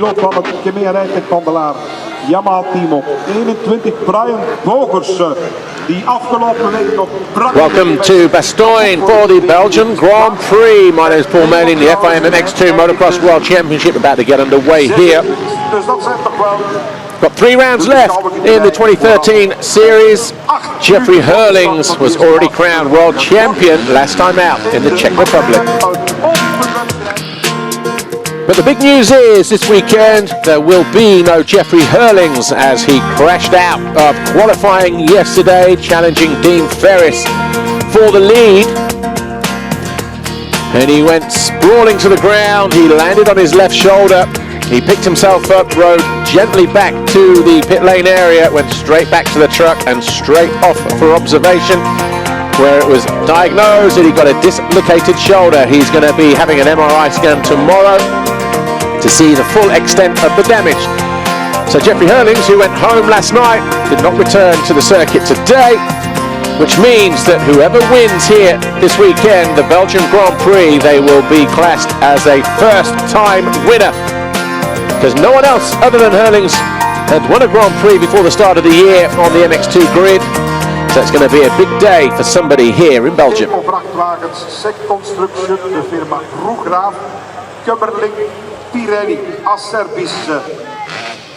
piloot van het Kemea rijtechwandelaar Yamaha team op 21, Brian Bogersen, die afgelopen week nog Welcome to Bastogne for the Belgian Grand Prix. My name is Paul Manning, the FIM MX2 Motocross World Championship about to get underway here. Dus dat zijn toch wel... Got 3 rounds left in the 2013 series. Jeffrey Hurlings was already crowned world champion last time out in the Czech Republic. But the big news is this weekend there will be no Jeffrey Hurlings as he crashed out of qualifying yesterday, challenging Dean Ferris for the lead. And he went sprawling to the ground. He landed on his left shoulder. He picked himself up, rode gently back to the pit lane area, went straight back to the truck and straight off for observation, where it was diagnosed that he got a dislocated shoulder. He's going to be having an MRI scan tomorrow to see the full extent of the damage. So Jeffrey Hurlings, who went home last night, did not return to the circuit today, which means that whoever wins here this weekend, the Belgian Grand Prix, they will be classed as a first-time winner. Because no one else other than Hurlings had won a Grand Prix before the start of the year on the MX2 grid. So it's going to be a big day for somebody here in Belgium.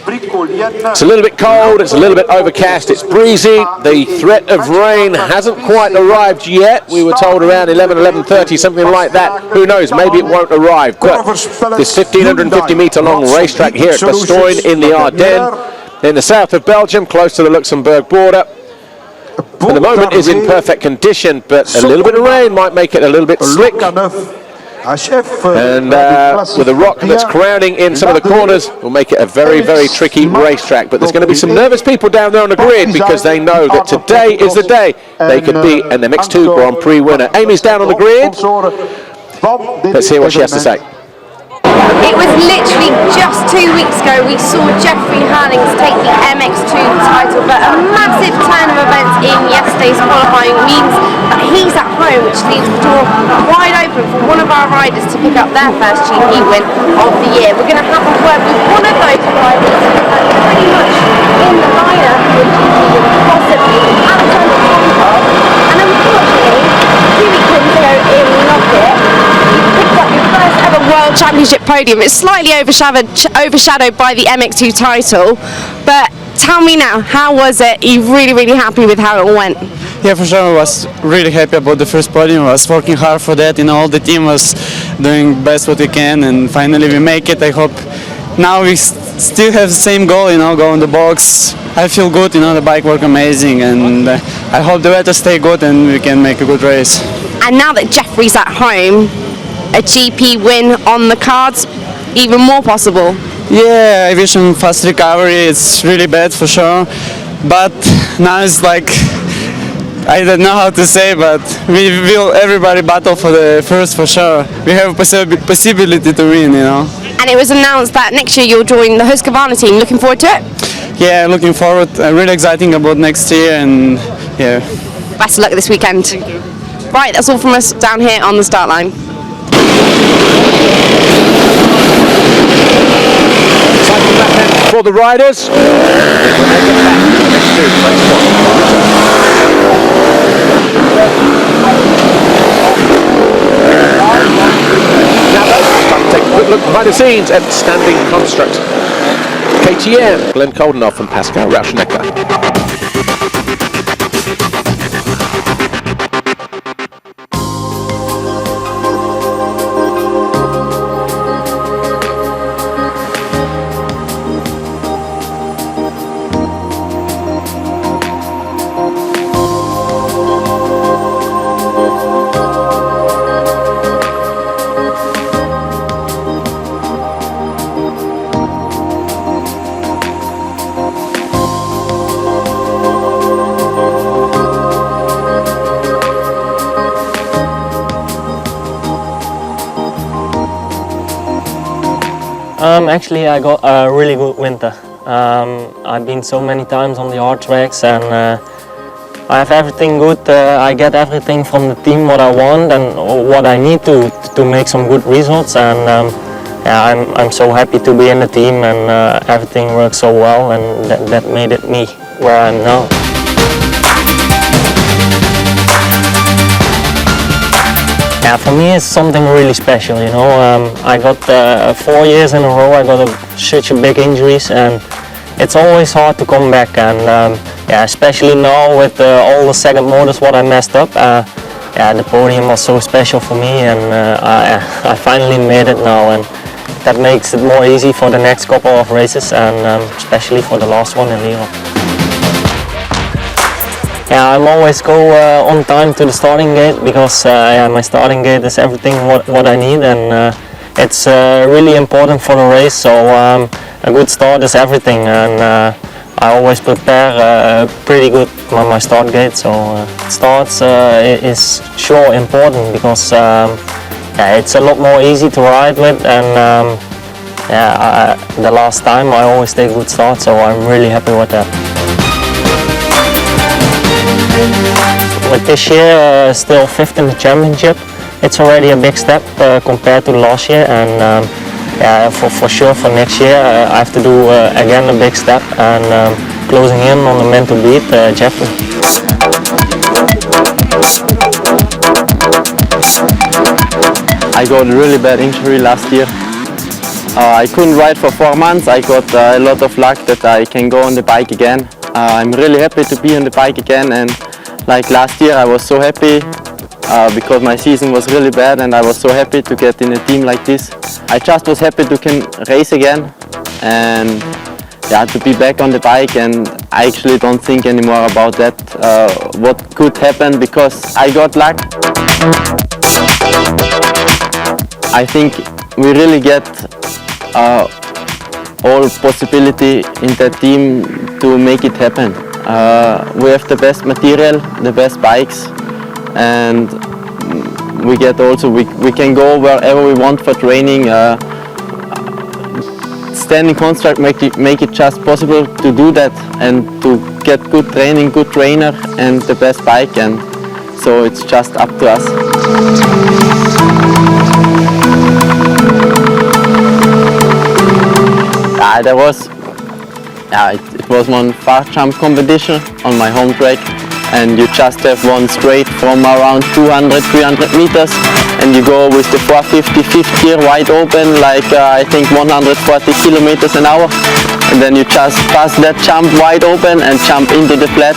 It's a little bit cold, it's a little bit overcast, it's breezy. The threat of rain hasn't quite arrived yet. We were told around 11:30, something like that. Who knows, maybe it won't arrive. But this 1,550 metre long racetrack here at Bastogne in the Ardennes, in the south of Belgium, close to the Luxembourg border. At the moment is in perfect condition, but a little bit of rain might make it a little bit slick. And with a rock that's crowding in some of the corners will make it a very, very tricky racetrack. But there's going to be some nervous people down there on the grid because they know that today is the day they could be an MX2 Grand Prix winner. Amy's down on the grid. Let's hear what she has to say. It was literally just 2 weeks ago we saw Jeffrey Hurlings take the MX2 title, but a massive turn of events in yesterday's qualifying means that he's at home, which leaves the door wide open for one of our riders to pick up their first GP win of the year. We're going to have a word with one of those riders pretty much in the lineup for GP win, possibly Alexander Tomkov, and unfortunately 2 weekends ago in Knockett, picked up your first ever World Championship podium. It's slightly overshadowed by the MX2 title, but tell me now, how was it? Are you really happy with how it went? Yeah, for sure. I was really happy about the first podium. I was working hard for that. You know, all the team was doing best what we can, and finally we make it. I hope now we still have the same goal, you know, go in the box. I feel good, you know, the bike worked amazing, and I hope the weather stay good and we can make a good race. And now that Jeffrey's at home, a GP win on the cards, even more possible. Yeah, I wish him fast recovery. It's really bad for sure, but now it's like, I don't know how to say, but we will everybody battle for the first for sure. We have a possibility to win, you know. And it was announced that next year you'll join the Husqvarna team. Looking forward to it? Yeah, looking forward. Really exciting about next year, and yeah. Best of luck this weekend. Thank you. Right, that's all from us down here on the start line. Cycling lap end for the riders. When they get back to the next two race Now let's time to take a quick look behind the scenes at Standing Construct. KTM, Glenn Koldenoff and Pascal Rauschnecker. Actually, I got a really good winter. I've been so many times on the hard tracks, and I have everything good. I get everything from the team what I want and what I need to make some good results. And I'm so happy to be in the team, and everything works so well, and that made it me where I am now. Yeah, for me it's something really special, you know. I got 4 years in a row I got such a big injuries, and it's always hard to come back, and yeah, especially now with all the second motors what I messed up. Yeah, the podium was so special for me, and I finally made it now, and that makes it more easy for the next couple of races, and especially for the last one in Lyon. Yeah, I'm always go on time to the starting gate, because yeah, my starting gate is everything what I need, and it's really important for the race. So a good start is everything, and I always prepare pretty good on my start gate. So starts is sure important, because yeah, it's a lot more easy to ride with, and yeah, the last time I always take good start, so I'm really happy with that. With this year, still 5th in the championship, it's already a big step compared to last year, and yeah, for sure for next year I have to do again a big step, and closing in on the man to beat, Jeffrey. I got a really bad injury last year. I couldn't ride for 4 months. I got a lot of luck that I can go on the bike again. I'm really happy to be on the bike again, and like last year I was so happy because my season was really bad, and I was so happy to get in a team like this. I just was happy to can race again, and yeah, to be back on the bike, and I actually don't think anymore about that, what could happen, because I got luck. I think we really get all possibility in that team to make it happen. We have the best material, the best bikes, and we get also we can go wherever we want for training. Standing construct make it just possible to do that, and to get good training, good trainer, and the best bike, and so it's just up to us. It was one fast jump competition on my home track, and you just have one straight from around 200-300 meters, and you go with the 450 fifth gear wide open, like I think 140 kilometers an hour, and then you just pass that jump wide open and jump into the flat.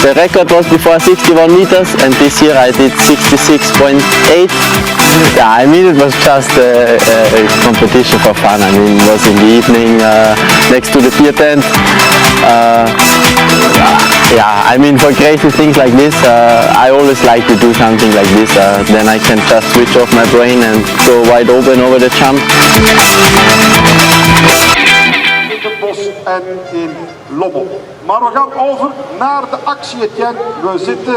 The record was before 61 meters, and this year I did 66.8. Yeah, I mean, it was just a competition for fun. I mean, it was in the evening next to the beer tent. Yeah, I mean, for crazy things like this, I always like to do something like this. Then I can just switch off my brain and go wide open over the jump. In het bos en in Lommel. Maar we gaan over naar de actie, Etienne. We zitten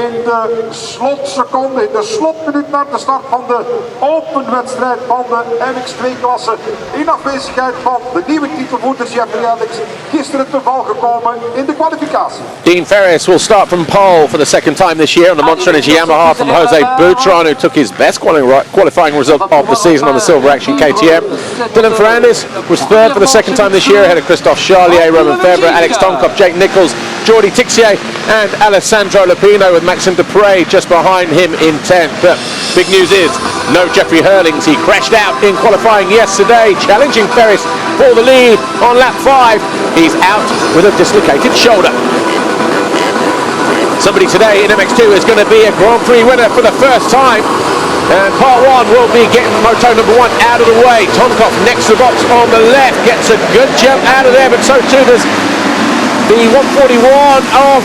in de slotseconde, in de slotminuut naar de start van de openwedstrijd van de MX2-klasse. In afwezigheid van de nieuwe titelvoerder Jeffrey Alex, gisteren te val gekomen in de kwalificatie. Dean Ferris will start from pole for the second time this year on the Monster Energy Yamaha from Jose Boutron, who took his best qualifying result of the season on the Silver Action KTM. Dylan Ferrandis was third for the second time this year, ahead of Christophe Charlier, Roman Febvre, Alex Tonkov, Jake Nichols, Jordi Tixier and Alessandro Lupino, with Maxime Dupre just behind him in 10th. But big news is no Jeffrey Hurlings. He crashed out in qualifying yesterday, challenging Ferris for the lead on lap 5. He's out with a dislocated shoulder. Somebody today in MX2 is going to be a Grand Prix winner for the first time. And part 1 will be getting moto number 1 out of the way. Tonkov next to the box on the left, gets a good jump out of there, but so too does the 141 of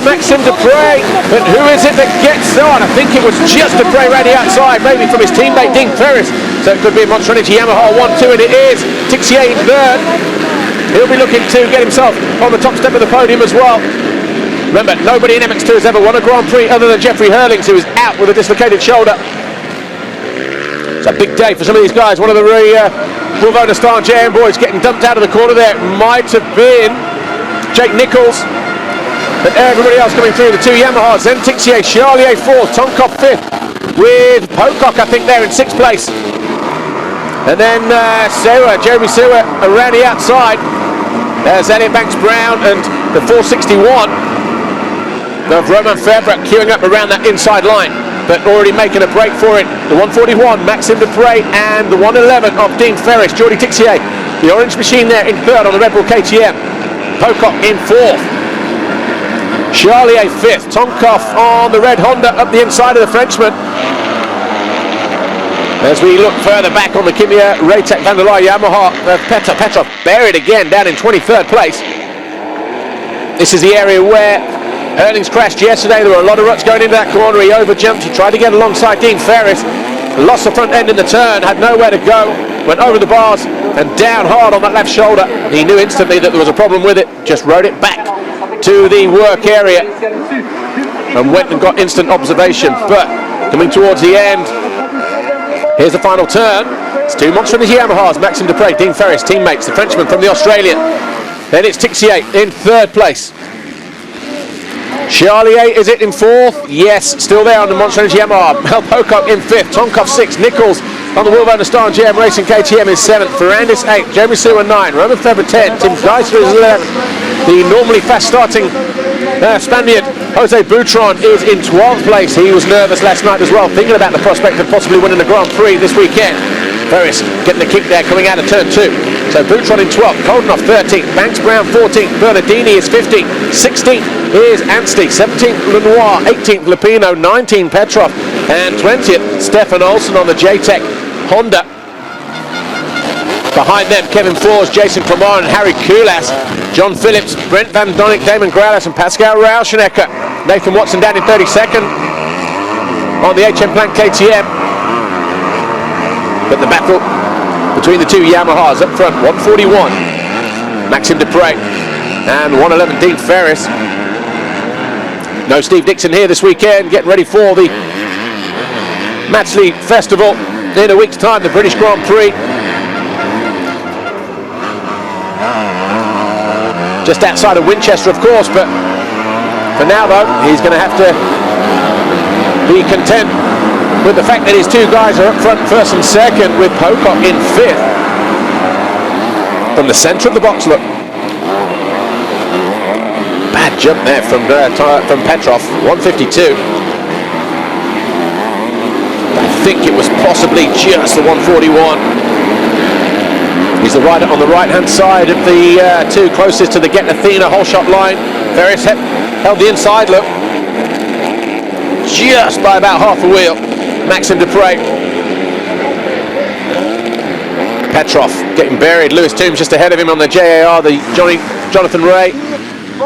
Maxime Dupre. But who is it that gets on? I think it was just Dupre right outside, maybe from his teammate Dean Ferris. So it could be a Monster Energy Yamaha 1-2, and it is. Tixier in third. He'll be looking to get himself on the top step of the podium as well. Remember, nobody in MX2 has ever won a Grand Prix other than Jeffrey Hurlings, who is out with a dislocated shoulder. It's a big day for some of these guys. One of the Wilvona Star JM boys getting dumped out of the corner there. It might have been Jake Nichols, but everybody else coming through, the two Yamahas. Then Tixier, Charlier 4th, Tonkov 5th, with Pocock I think there in 6th place. And then Jeremy Sewer around the outside. There's Elliot Banks-Brown and the 461 of Roman Febvre queuing up around that inside line, but already making a break for it. The 141, Maxime Dupre, and the 111 of Dean Ferris. Jordi Tixier, the orange machine there in third on the Red Bull KTM. Pocock in fourth. Charlier fifth. Tonkoff on the red Honda up the inside of the Frenchman. As we look further back on the Kimia Raytec van der Laar Yamaha, Petrov buried again down in 23rd place. This is the area where Herlings crashed yesterday. There were a lot of ruts going into that corner. He overjumped. He tried to get alongside Dean Ferris. Lost the front end in the turn. Had nowhere to go. Went over the bars and down hard on that left shoulder. He knew instantly that there was a problem with it. Just rode it back to the work area and went and got instant observation. But coming towards the end, here's the final turn. It's two monster Yamahas. Maxime Dupre, Dean Ferris, teammates. The Frenchman from the Australian. Then it's Tixier in third place. Charlier, is it in fourth? Yes, still there on the Monster Energy Yamaha. Mel Pocock in fifth, Tonkoff sixth, Nichols on the Wilbur Star and GM Racing KTM is seventh, Ferrandis eighth, Jeremy Sewer 9, Roman Febvre 10, Tim Geiser is 11th. The normally fast starting Spaniard Jose Boutron is in 12th place. He was nervous last night as well, thinking about the prospect of possibly winning the Grand Prix this weekend. Ferris getting the kick there coming out of turn 2. So Boutron in 12th, Koldenoff 13th, Banks-Brown 14th, Bernardini is 15th, 16th is Anstey, 17th Lenoir, 18th Lupino, 19th Petrov, and 20th Stefan Olsen on the JTEC Honda. Behind them, Kevin Forge, Jason Clemar and Harry Kulas, John Phillips, Brent Van Donnick, Damon Graulis and Pascal Rauschenecker. Nathan Watson down in 32nd on the HM Plant KTM. But the battle between the two Yamahas up front, 141, Maxime Dupre and 111, Dean Ferris. No Steve Dixon here this weekend, getting ready for the Matchley Festival in a week's time, the British Grand Prix. Just outside of Winchester, of course, but for now, though, he's going to have to be content with the fact that his two guys are up front, first and second, with Pocock in fifth. From the centre of the box, look. Bad jump there from Petrov, 152. I think it was possibly just the 141. He's the rider on the right-hand side of the two closest to the Get Athena whole shot line. Ferris held the inside, look. Just by about half a wheel. Maxime Dupre. Petrov getting buried. Lewis Toombs just ahead of him on the JAR, the Jonathan Ray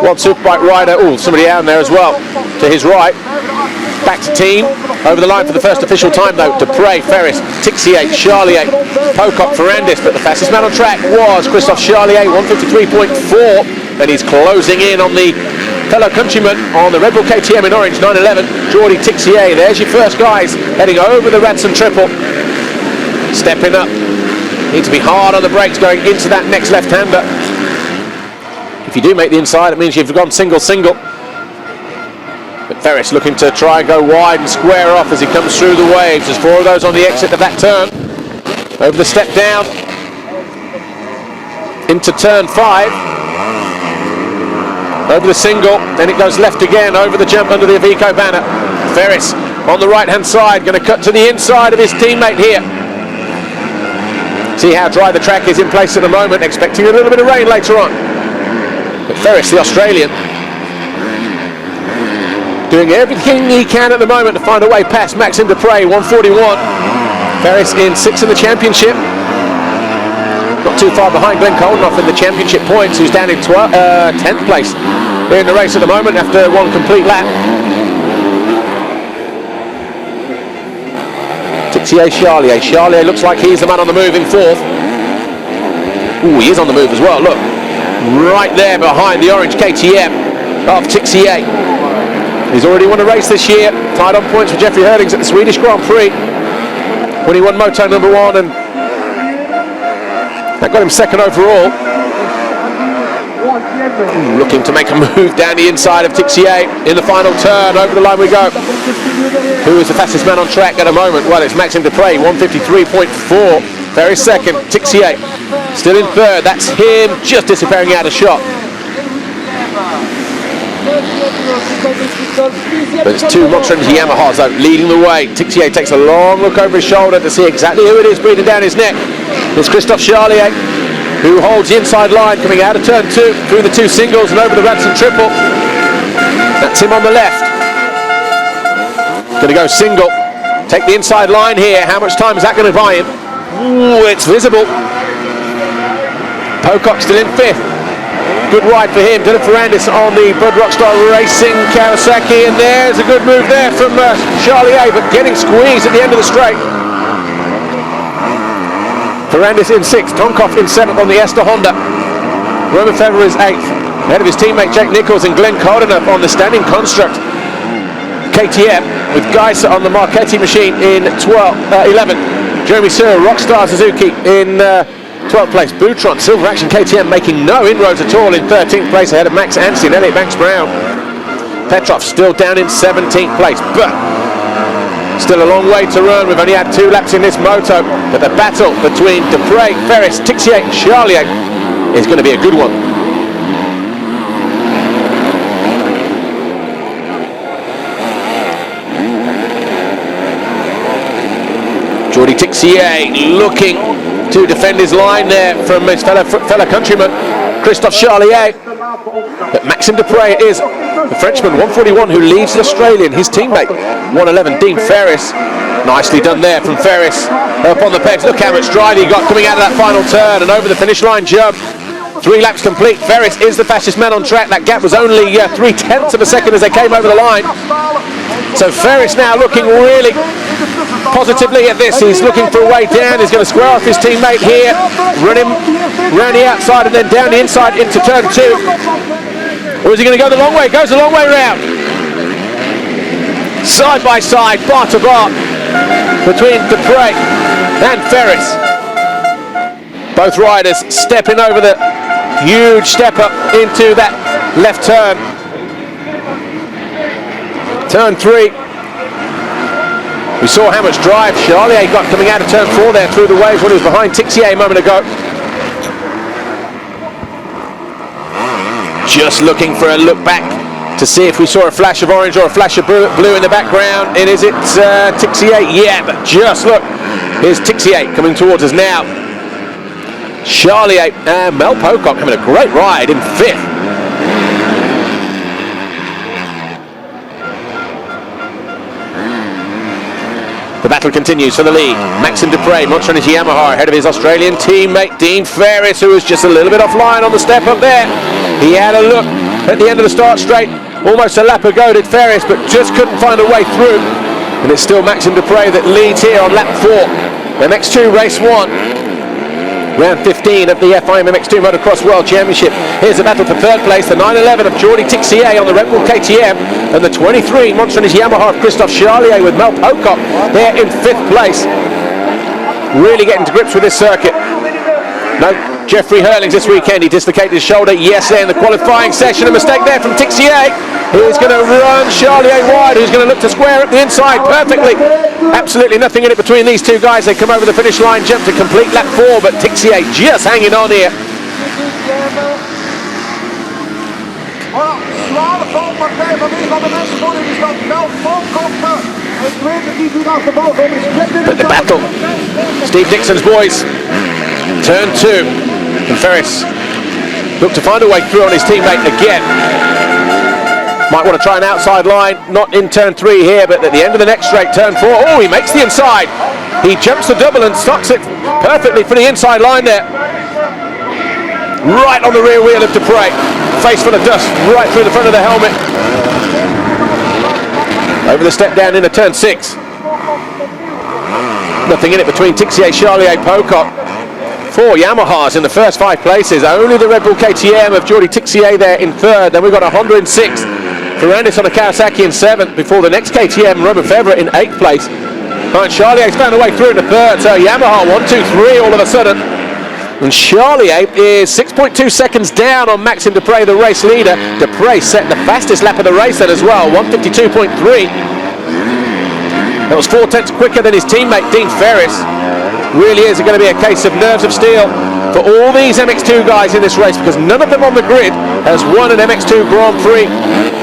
World Superbike rider. Oh, somebody down there as well to his right. Back to team. Over the line for the first official time though. Dupre, Ferris, Tixier, Charlier, Pocock, Ferrandis. But the fastest man on track was Christophe Charlier, 153.4. And he's closing in on the fellow countryman on the Red Bull KTM in orange, 911, Jordi Tixier. There's your first guys heading over the Radson Triple. Stepping up. Need to be hard on the brakes going into that next left-hander. If you do make the inside, it means you've gone single-single. But Ferris looking to try and go wide and square off as he comes through the waves. There's four of those on the exit of that turn. Over the step down. Into turn 5. Over the single, then it goes left again, over the jump under the Iveco banner. Ferris on the right-hand side, going to cut to the inside of his teammate here. See how dry the track is in place at the moment, expecting a little bit of rain later on. But Ferris, the Australian, doing everything he can at the moment to find a way past Maxime Dupre, 141. Ferris in 6th in the championship. Not too far behind Glenn Koldenoff in the championship points, who's down in 10th place in the race at the moment after one complete lap. Tixier Charlier. Charlier looks like he's the man on the move in 4th. Ooh, he is on the move as well, look. Right there behind the orange KTM of Tixier. He's already won a race this year, tied on points with Jeffrey Herlings at the Swedish Grand Prix when he won Moto number 1, and that got him 2nd overall. Looking to make a move down the inside of Tixier in the final turn. Over the line we go. Who is the fastest man on track at the moment? Well, it's Maxime Dupre, 153.4. Ferris second, Tixier still in third. That's him just disappearing out of shot. But it's two Monster Energy Yamahas though leading the way. Tixier takes a long look over his shoulder to see exactly who it is breathing down his neck. It's Christophe Charlier, who holds the inside line coming out of turn 2 through the two singles and over the Radisson triple. That's him on the left. Going to go single. Take the inside line here. How much time is that going to buy him? Ooh, it's visible. Pocock still in 5th. Good ride for him. Dylan Ferrandis on the Bud Rockstar Racing Kawasaki, and there's a good move there from Charlier, but getting squeezed at the end of the straight. Ferrandis in 6th, Tonkov in 7th on the Ester Honda. Roman Federer is 8th, ahead of his teammate Jake Nichols and Glenn Cardener on the standing construct KTM, with Geiser on the Marchetti machine in 11th. Jeremy Sear, Rockstar Suzuki in 12th place. Boutron, Silver Action KTM making no inroads at all in 13th place ahead of Max Anstey and Elliot Banks Brown. Petrov still down in 17th place, but still a long way to run. We've only had 2 laps in this moto, but the battle between Dupre, Ferris, Tixier and Charlier is going to be a good one. Jordi Tixier looking to defend his line there from his fellow countryman Christophe Charlier, but Maxime Dupre is the Frenchman 141 who leads the Australian, his teammate 111 Dean Ferris. Nicely done there from Ferris up on the pegs. Look how much drive he got coming out of that final turn and over the finish line jump. 3 laps complete. Ferris is the fastest man on track. That gap was only 3/10 of a second as they came over the line. So Ferris now looking really positively at this. He's looking for a way down. He's going to square off his teammate here, run him round the outside and then down the inside into turn 2. Or is he going to go the long way? Goes the long way round. Side by side, bar to bar, between Dupre and Ferris. Both riders stepping over the huge step up into that left turn. Turn 3. We saw how much drive Charlier got coming out of turn 4 there through the waves when he was behind Tixier a moment ago. Just looking for a look back to see if we saw a flash of orange or a flash of blue in the background. Is it Tixier? Yeah, but just look. Here's Tixier coming towards us now. Charlier and Mel Pocock having a great ride in 5th. The battle continues for the lead. Maxime Dupre, Monster Energy Yamaha, ahead of his Australian teammate Dean Ferris, who was just a little bit offline on the step up there. He had a look at the end of the start straight, almost a lap ago did Ferris, but just couldn't find a way through. And it's still Maxime Dupre that leads here on lap 4. MX2 race 1. Round 15 of the FIM MX2 Motocross World Championship. Here's a battle for 3rd place, the 911 of Jordi Tixier on the Red Bull KTM, and the 23 Monster Energy Yamaha of Christophe Charlier with Mel Pocock there in 5th place. Really getting to grips with this circuit. No Jeffrey Hurlings this weekend. He dislocated his shoulder yesterday in the qualifying session. A mistake there from Tixier. He's going to run Charlier wide, who's going to look to square up the inside perfectly. Absolutely nothing in it between these two guys. They come over the finish line, jump to complete lap 4, but Tixier just hanging on here. But the battle, Steve Dixon's boys, turn 2, and Ferris look to find a way through on his teammate again. Might want to try an outside line, not in turn 3 here, but at the end of the next straight, turn 4. Oh, he makes the inside. He jumps the double and stocks it perfectly for the inside line there. Right on the rear wheel of Dupre. Face full of dust, right through the front of the helmet. Over the step down into turn 6. Nothing in it between Tixier, Charlier, Pocock. 4 Yamahas in the first 5 places. Only the Red Bull KTM of Jordi Tixier there in 3rd. Then we've got a Honda in 6th. Ferrandis on a Kawasaki in 7th before the next KTM, Roman Federer in 8th place. And Charlier's found a way through in the 3rd. So Yamaha 1, 2, 3 all of a sudden. And Charlier is 6.2 seconds down on Maxime Dupre, the race leader. Dupre set the fastest lap of the race then as well, 152.3. That was 4 tenths quicker than his teammate Dean Ferris. really is going to be a case of nerves of steel for all these MX2 guys in this race, because none of them on the grid has won an MX2 Grand Prix.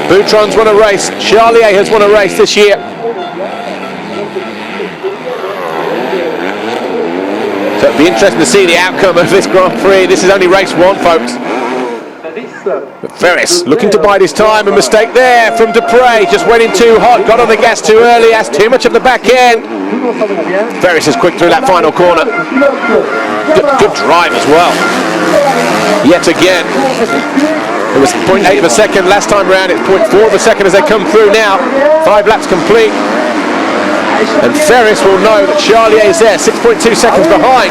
Boutron's won a race, Charlier has won a race this year. So it'll be interesting to see the outcome of this Grand Prix. This is only race 1, folks. But Ferris looking to bide his time. A mistake there from Dupre. Just went in too hot, got on the gas too early, has too much of the back end. Ferris is quick through that final corner. Good drive as well. Yet again. It was 0.8 of a second last time round. It's 0.4 of a second as they come through now. 5 laps complete. And Ferris will know that Charlier is there, 6.2 seconds behind.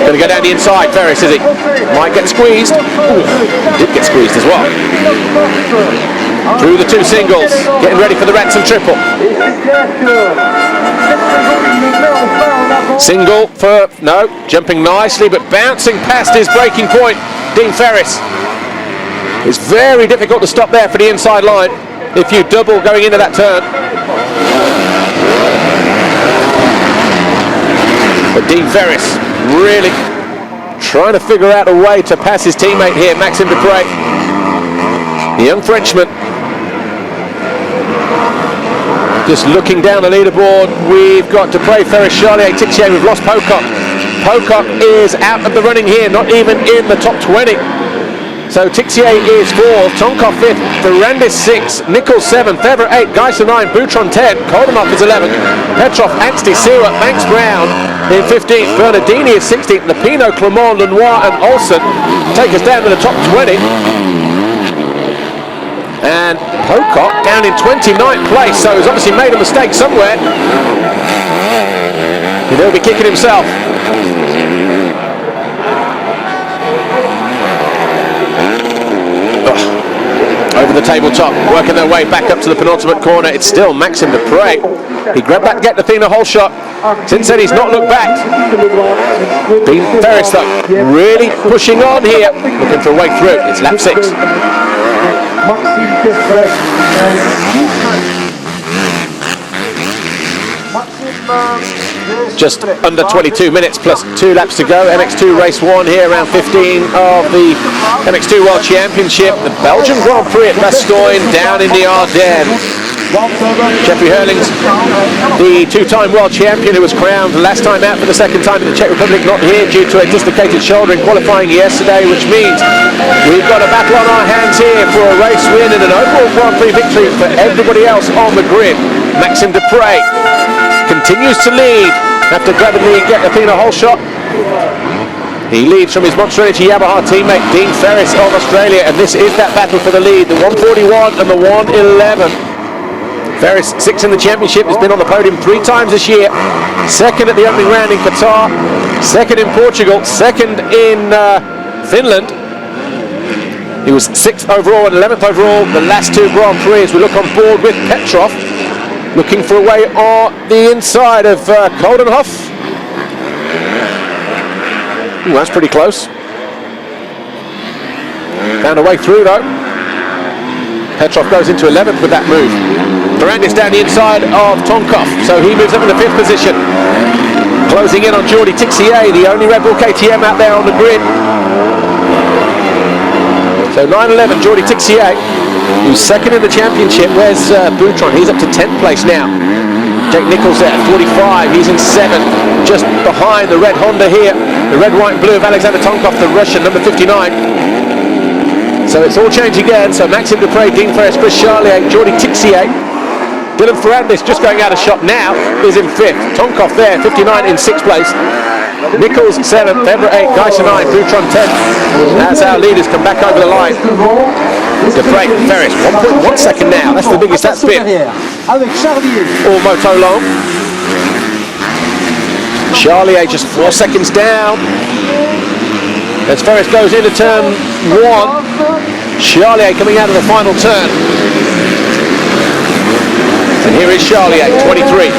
Going to go down the inside, Ferris, is he? Might get squeezed. Ooh, did get squeezed as well. Through the 2 singles, getting ready for the Ransom triple. Single for, no, jumping nicely, but bouncing past his braking point, Dean Ferris. It's very difficult to stop there for the inside line if you double going into that turn. But Dean Ferris really trying to figure out a way to pass his teammate here, Maxime Dupre. The young Frenchman. Just looking down the leaderboard, we've got Dupre, Ferris, Charlier, Tixier. We've lost Pocock. Pocock is out of the running here, not even in the top 20. So Tixier is 4th, Tonkov 5th, Ferrandis 6th, Nichols 7th, Febvre 8th, Geiser 9th, Boutron 10th, Koldenhoff is 11th, Petrov, Anstey, Seward, Banks Brown in 15th, Bernardini is 16th, Lapino, Clement, Lenoir and Olsen take us down to the top 20. And Pocock down in 29th place, so he's obviously made a mistake somewhere. He'll be kicking himself. Over the tabletop, working their way back up to the penultimate corner. It's still Maxime Dupre. He grabbed that Get the Thina whole shot. Since then he's not looked back. Dean Ferris though, really pushing on here, looking for a way through. It's lap 6. Just under 22 minutes plus 2 laps to go. MX2 race 1 here, round 15 of the MX2 World Championship. The Belgian Grand Prix at Bastogne down in the Ardennes. Jeffrey Hurlings, the 2-time world champion who was crowned last time out for the 2nd time in the Czech Republic, not here due to a dislocated shoulder in qualifying yesterday, which means we've got a battle on our hands here for a race win and an overall Grand Prix victory for everybody else on the grid. Maxime Dupre continues to lead after grabbing the Get the Thina whole shot. He leads from his Monster Energy Yamaha teammate Dean Ferris of Australia, and this is that battle for the lead, the 141 and the 111. Ferris 6th in the championship, has been on the podium 3 times this year. 2nd at the opening round in Qatar, 2nd in Portugal, 2nd in Finland. He was 6th overall and 11th overall the last 2 Grand Prix. As we look on board with Petrov, looking for a way on the inside of Koldenhoff. Ooh, that's pretty close. Found a way through though. Petrov goes into 11th with that move. Ferrandis down the inside of Tonkov, so he moves up in the 5th position. Closing in on Jordi Tixier, the only Red Bull KTM out there on the grid. So 9-11, Jordi Tixier, who's 2nd in the championship. Where's Boutron? He's up to 10th place now. Jake Nichols there at 45, he's in 7th, just behind the red Honda here. The red, white and blue of Alexander Tonkov, the Russian, number 59. So it's all changed again. So Maxime Dupre, Dean Ferris, Chris Charlier, Jordi Tixier. Dylan Ferrandis just going out of shot now is in 5th. Tonkov there, 59 in 6th place. Nichols 7th, Febvre 8th, Geiser 9th, Boutron 10th. That's our leaders come back over the line. Dupre, Ferris, 1.1 second now. That's the biggest that's been all moto long. Charlier just 4 seconds down. As Ferris goes into turn 1. Charlier coming out of the final turn. And here is Charlier, 23.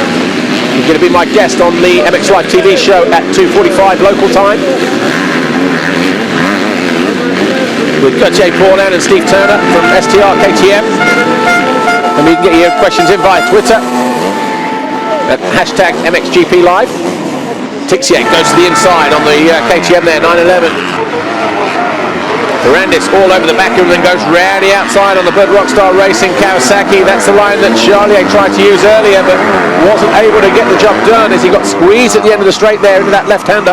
He's going to be my guest on the MX Live TV show at 2:45 local time. With Gauthier Paulin and Steve Turner from STR KTM. And we can get your questions in via Twitter at hashtag MXGP Live. Tixier goes to the inside on the KTM there, 911. Ferrandis all over the back of him, then goes round the outside on the Bud Rockstar Racing Kawasaki. That's the line that Charlier tried to use earlier, but wasn't able to get the job done as he got squeezed at the end of the straight there into that left-hander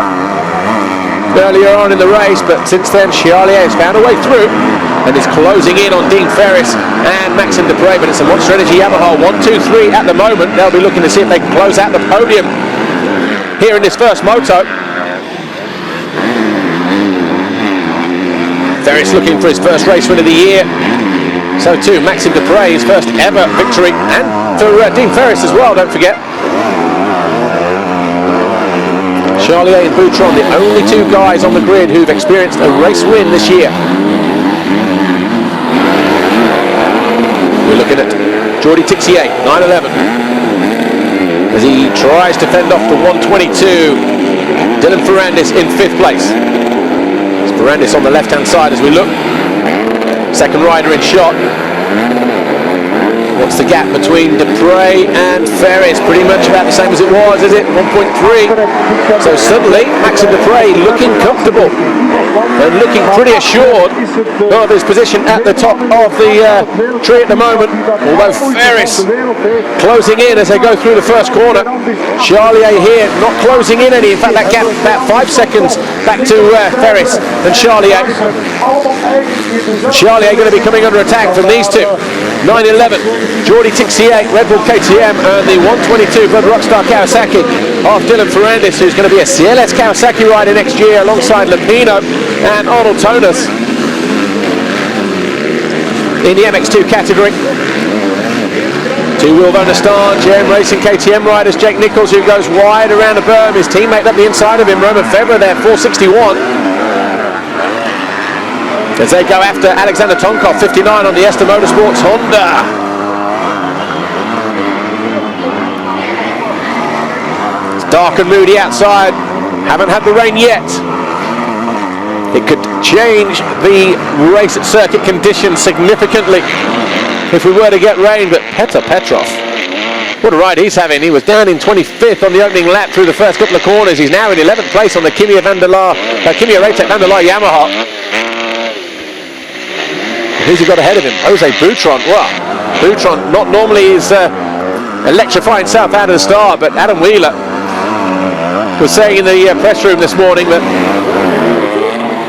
earlier on in the race. But since then, Charlier has found a way through and is closing in on Dean Ferris and Maxime Dupre. But it's a Monster Energy Yamaha 1, 2, 3 at the moment. They'll be looking to see if they can close out the podium here in this first moto. Ferris looking for his first race win of the year. So too Maxime Dupre, his first ever victory, and for Dean Ferris as well, don't forget. Charlier and Boutron, the only two guys on the grid who've experienced a race win this year. We're looking at Jordi Tixier, 911. As he tries to fend off the 122. Dylan Ferrandis in 5th place. It's Ferrandis on the left-hand side as we look. Second rider in shot. What's the gap between Dupre and Ferris? Pretty much about the same as it was, is it? 1.3. So suddenly, Maxime Dupre looking comfortable and looking pretty assured of his position at the top of the tree at the moment. Although Ferris closing in as they go through the first corner. Charlier here not closing in any. In fact, that gap about 5 seconds back to Ferris and Charlier. Charlier going to be coming under attack from these two. 911, Jordi Tixier, Red Bull KTM, and the 122 Bud Rockstar Kawasaki of Dylan Ferrandis, who's going to be a CLS Kawasaki rider next year alongside Lupino and Arnold Tonas in the MX2 category. Two-wheel Star, GM Racing KTM riders, Jake Nichols, who goes wide around the berm, his teammate up the inside of him, Roman Febvre there, 461. As they go after Alexander Tonkov, 59 on the Ester Motorsports Honda. It's dark and moody outside. Haven't had the rain yet. It could change the race circuit conditions significantly if we were to get rain. But Petr Petrov, what a ride he's having. He was down in 25th on the opening lap through the first couple of corners. He's now in 11th place on the Kimi Ratek van der Laar Yamaha. Who's he got ahead of him? Jose Boutron. Well, Boutron not normally is electrifying himself out of the start, but Adam Wheeler was saying in the press room this morning that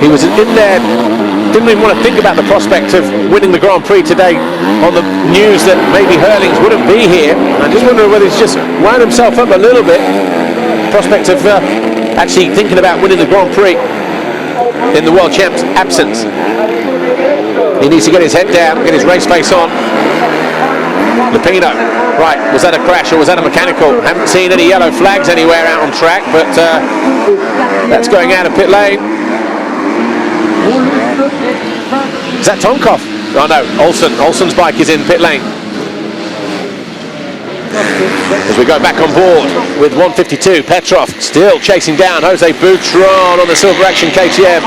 he was in there, didn't even want to think about the prospect of winning the Grand Prix today on the news that maybe Hurlings wouldn't be here. I just wonder whether he's just wound himself up a little bit. Prospect of actually thinking about winning the Grand Prix in the World Champ's absence. He needs to get his head down, get his race face on. Lupino, right, was that a crash or was that a mechanical? Haven't seen any yellow flags anywhere out on track, but that's going out of pit lane. Is that Tonkov? Oh no, Olsen's bike is in pit lane. As we go back on board with 152, Petrov still chasing down Jose Boutron on the Silver Action KTM.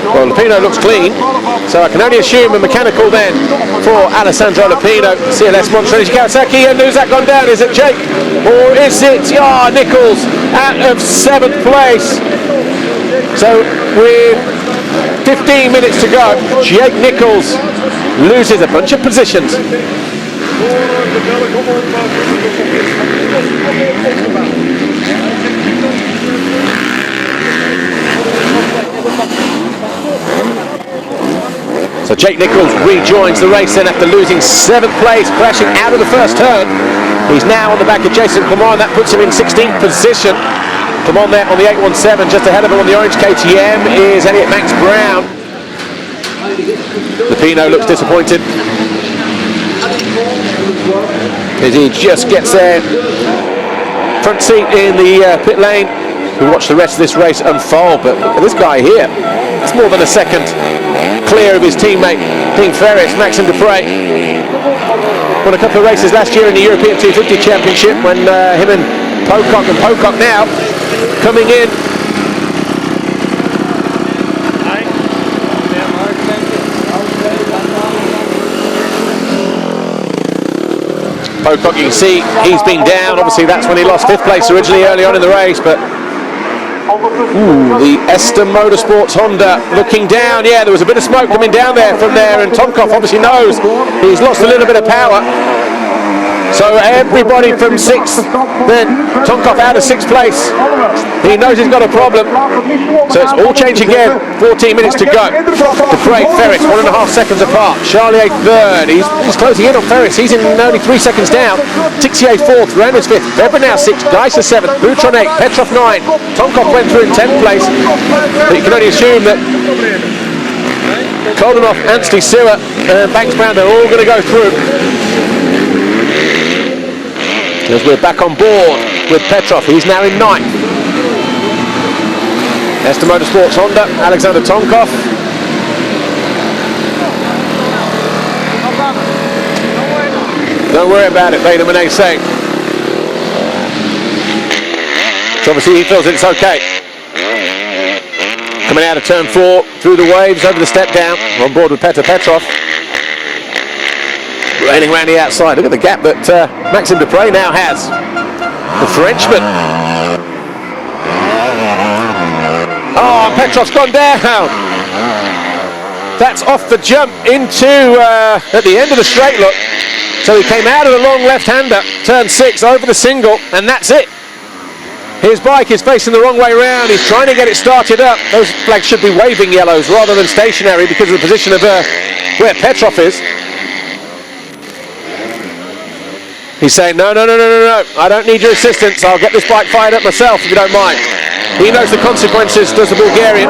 Well, Lupino looks clean, so I can only assume a mechanical then for Alessandro Lupino, CLS Monster Energy Kawasaki. And who's that gone down? Is it Jake? Or is it Nichols out of 7th place? So with 15 minutes to go, Jake Nichols loses a bunch of positions. So Jake Nichols rejoins the race then after losing 7th place, crashing out of the first turn. He's now on the back of Jason Clement. That puts him in 16th position. Clement there on the 817, just ahead of him on the orange KTM is Elliot Max Brown. Lupino looks disappointed as he just gets there, front seat in the pit lane. We'll watch the rest of this race unfold, but look at this guy here. It's more than a second clear of his teammate, Dean Ferris, Maxime Dupre. Won a couple of races last year in the European 250 Championship when him and Pocock now coming in. Pocock, you can see he's been down. Obviously, that's when he lost 5th place originally early on in the race, but the Esther Motorsports Honda looking down. Yeah, there was a bit of smoke coming down there from there, and Tomkoff obviously knows he's lost a little bit of power. So everybody from 6th, then Tomkoff out of 6th place. He knows he's got a problem. So it's all changed again. 14 minutes to go. Dupre, Ferris, 1.5 seconds apart. Charlier 3rd. He's closing in on Ferris. He's in only 3 seconds down. Tixier 4th, Randers 5th. Weber now 6th. Geiser 7th. Boutron 8th. Petrov 9th. Tomkoff went through in 10th place. But you can only assume that Koldenhoff, Anstey, Sewer, and Banks Brown, they're all going to go through. As we're back on board with Petrov, he's now in 9th. Esther Motorsports Honda, Alexander Tomkoff. Don't worry about it, Vader Monet saying. So obviously he feels it's okay. Coming out of turn 4, through the waves, over the step down, on board with Petr Petrov. Railing around the outside. Look at the gap that Maxime Dupre now has. The Frenchman. Oh, Petrov's gone down. That's off the jump into at the end of the straight, look. So he came out of the long left-hander, turn 6, over the single, and that's it. His bike is facing the wrong way round. He's trying to get it started up. Those flags should be waving yellows rather than stationary because of the position of where Petrov is. He's saying, no, I don't need your assistance. I'll get this bike fired up myself if you don't mind. He knows the consequences, does the Bulgarian.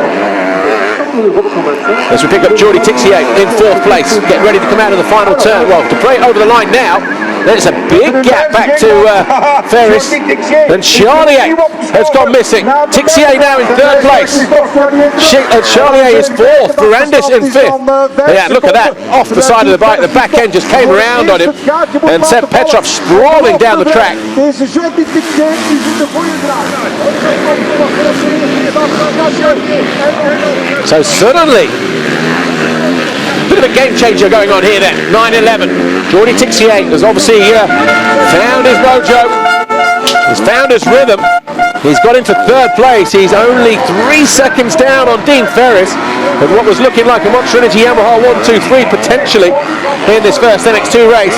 As we pick up Jordi Tixier in 4th place, getting ready to come out of the final turn. Well, Dupre over the line now. There's a big gap back to Ferris, and Charlier has gone missing. Tixier now in 3rd place. Charlier is 4th, Ferrandis in 5th. Yeah, look at that, off the side of the bike. The back end just came around on him and sent Petrov sprawling down the track. So suddenly, bit of a game changer going on here then. 9-11. Jordi Tixier has obviously found his mojo. He's found his rhythm. He's got into 3rd place. He's only 3 seconds down on Dean Ferris of what was looking like a Monster Energy Yamaha 1-2-3 potentially in this first MX2 race.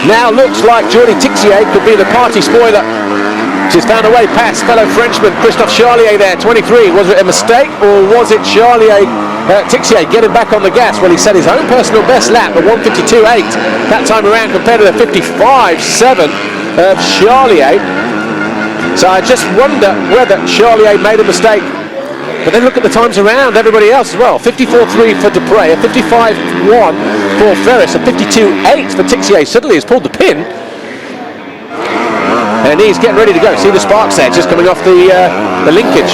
Now looks like Jordi Tixier could be the party spoiler. She's found a way past fellow Frenchman Christophe Charlier there, 23. Was it a mistake or was it Charlier, Tixier getting back on the gas? Well, he set his own personal best lap at 1:52.8 that time around compared to the 55.7 of Charlier. So I just wonder whether Charlier made a mistake. But then look at the times around everybody else as well. 54.3 for Dupre, a 55.1 for Ferris, a 52.8 for Tixier. Suddenly he's pulled the pin. And he's getting ready to go. See the sparks there just coming off the linkage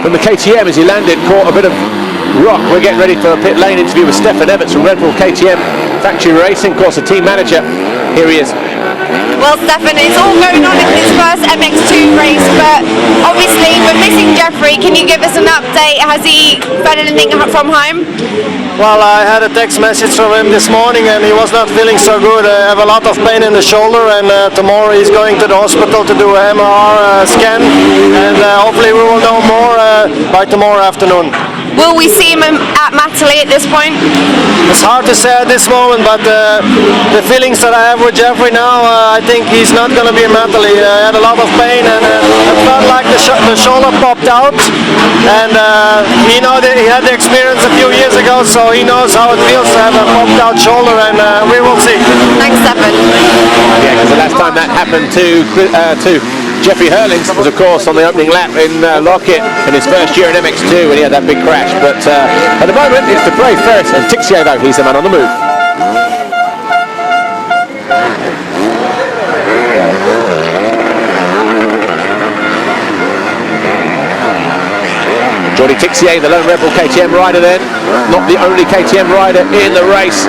from the KTM as he landed, caught a bit of rock. We're getting ready for a pit lane interview with Stefan Everts from Red Bull KTM Factory Racing, of course a team manager. Here he is. Well, Stefan, it's all going on in his first MX2 race, but obviously we're missing Jeffrey. Can you give us an update? Has he fed anything from home? Well, I had a text message from him this morning and he was not feeling so good. I have a lot of pain in the shoulder, and tomorrow he's going to the hospital to do an MR scan, and hopefully we will know more by tomorrow afternoon. Will we see him at Matterley at this point? It's hard to say at this moment, but the feelings that I have with Jeffrey now, I think he's not going to be in Matterley. I had a lot of pain and it felt like the shoulder popped out, and he had the experience a few years ago, so he knows how it feels to have a popped out shoulder, and we will see. Thanks, Stefan. Yeah, because the last time that happened to Jeffrey Hurlings was, of course, on the opening lap in Lockett in his first year in MX2 when he had that big crash. But at the moment, it's Dupre, Ferris and Tixier, though. He's the man on the move. Jordi Tixier, the lone Red Bull KTM rider then. Not the only KTM rider in the race,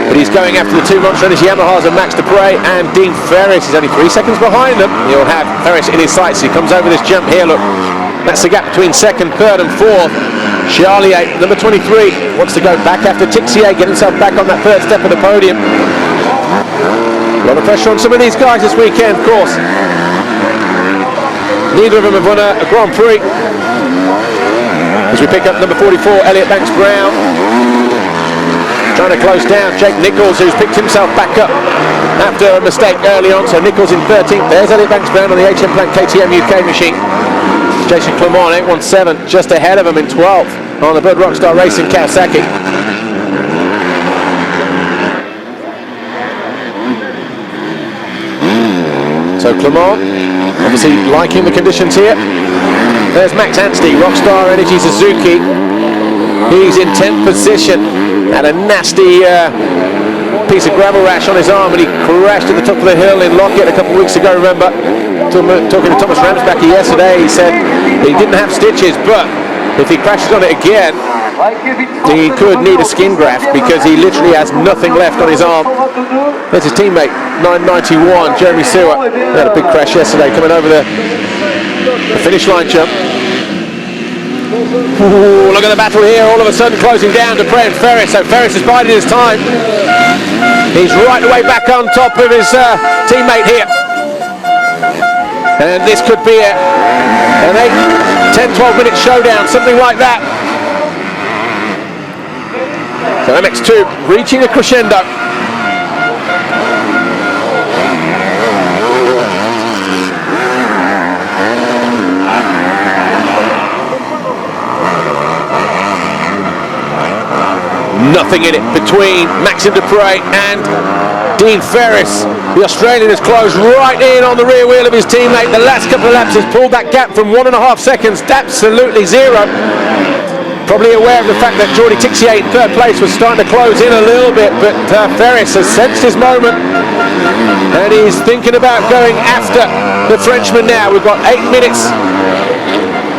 but he's going after the two Monster Energy Yamahas of Max Dupre and Dean Ferris. He's only 3 seconds behind them. He'll have Ferris in his sights. He comes over this jump here, look. That's the gap between 2nd, 3rd and 4th. Charlier, number 23, wants to go back after Tixier, get himself back on that 3rd step of the podium. A lot of pressure on some of these guys this weekend, of course. Neither of them have won a Grand Prix. As we pick up number 44, Elliot Banks-Brown. Trying to close down Jake Nichols, who's picked himself back up after a mistake early on. So Nichols in 13th. There's Elliot Banks-Brown on the HM Plant KTM UK machine. Jason Clement, 817, just ahead of him in 12th on the Bud Rockstar Racing Kawasaki. So Clement, obviously liking the conditions here. There's Max Anstey, Rockstar Energy Suzuki. He's in 10th position. Had a nasty piece of gravel rash on his arm and he crashed at the top of the hill in Lockett a couple of weeks ago, remember? Talking to Thomas Ramsbacher yesterday, he said he didn't have stitches, but if he crashes on it again, he could need a skin graft because he literally has nothing left on his arm. There's his teammate, 991, Jeremy Stewart. He had a big crash yesterday coming over the finish line jump. Ooh, look at the battle here, all of a sudden closing down to Dupre and Ferris. So Ferris is biding his time. He's right away back on top of his teammate here. And this could be an 8, 10, 12 minute showdown, something like that. So MX2 reaching a crescendo. Nothing in it between Maxime Dupre and Dean Ferris. The Australian has closed right in on the rear wheel of his teammate. The last couple of laps has pulled that gap from 1.5 seconds to absolutely zero. Probably aware of the fact that Jordi Tixier in third place was starting to close in a little bit, but Ferris has sensed his moment and he's thinking about going after the Frenchman now. We've got 8 minutes.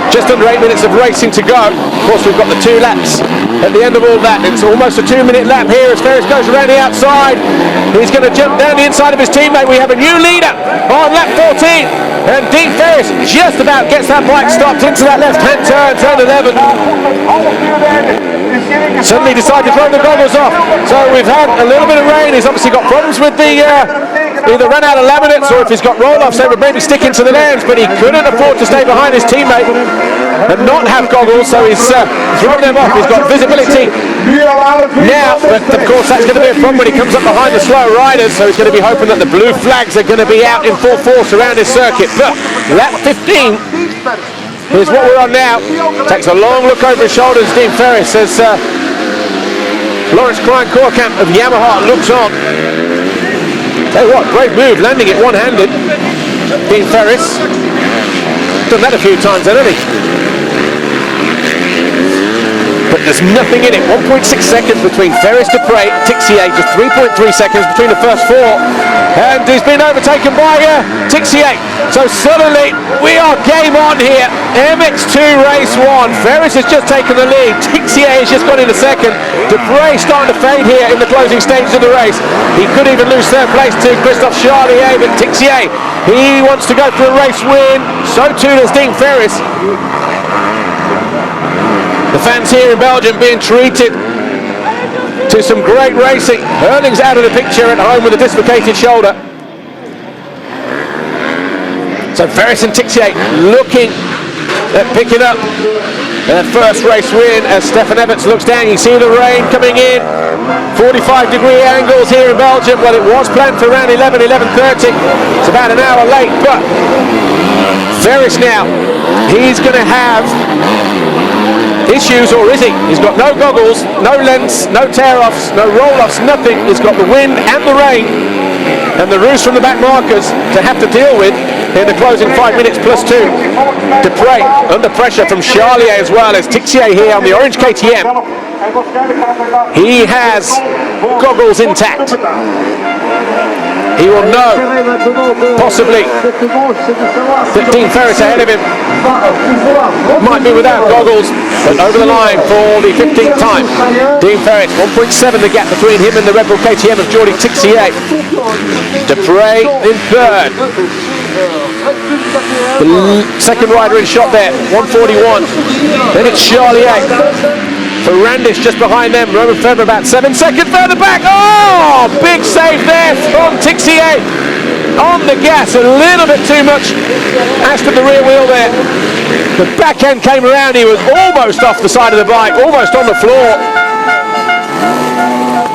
Just under 8 minutes of racing to go. Of course, we've got the 2 laps at the end of all that. It's almost a 2-minute lap here as Ferris goes around the outside. He's going to jump down the inside of his teammate. We have a new leader on lap 14. And Dean Ferris just about gets that bike stopped into that left-hand turn, turn 11. Suddenly decided to throw the goggles off. So we've had a little bit of rain. He's obviously got problems with the either run out of laminates or if he's got roll-offs, they would maybe stick into the lens, but he couldn't afford to stay behind his teammate and not have goggles, so he's thrown them off. He's got visibility now, but of course that's going to be a problem when he comes up behind the slow riders, so he's going to be hoping that the blue flags are going to be out in full force around his circuit. But lap 15 is what we're on now. Takes a long look over his shoulders, Dean Ferris, as Lawrence Klein-Korkamp of Yamaha looks on. Tell you what, great move, landing it one-handed. Dean Ferris. Done that a few times, hasn't he? But there's nothing in it. 1.6 seconds between Ferris, Dupre, Tixier, just 3.3 seconds between the first 4. And he's been overtaken by Tixier. So suddenly we are game on here. MX2 race 1. Ferris has just taken the lead. Tixier has just gone into second. Dupre starting to fade here in the closing stages of the race. He could even lose third place to Christophe Charlier, but Tixier, he wants to go for a race win. So too does Dean Ferris. The fans here in Belgium being treated to some great racing. Hurling's out of the picture at home with a dislocated shoulder. So Ferris and Tixier looking at picking up their first race win as Stefan Everts looks down. You see the rain coming in. 45-degree angles here in Belgium. Well, it was planned for around 11, 11:30. It's about an hour late, but Ferris now, he's going to have issues, or is he? He's got no goggles, no lens, no tear-offs, no roll-offs, nothing. He's got the wind and the rain and the roost from the back markers to have to deal with in the closing 5 minutes plus 2. Dupre under pressure from Charlier as well as Tixier here on the orange KTM. He has goggles intact. He will know, possibly, that Dean Ferris ahead of him might be without goggles, but over the line for the 15th time. Dean Ferris, 1.7 the gap between him and the Red Bull KTM of Jordi Tixier. Dupre in third. The second rider in shot there, 141. Then it's Charlier. Ferrandis just behind them. Roman Febvre about 7 seconds further back. Oh, big save there from Tixier. On the gas, a little bit too much as to the rear wheel there. The back end came around, he was almost off the side of the bike, almost on the floor.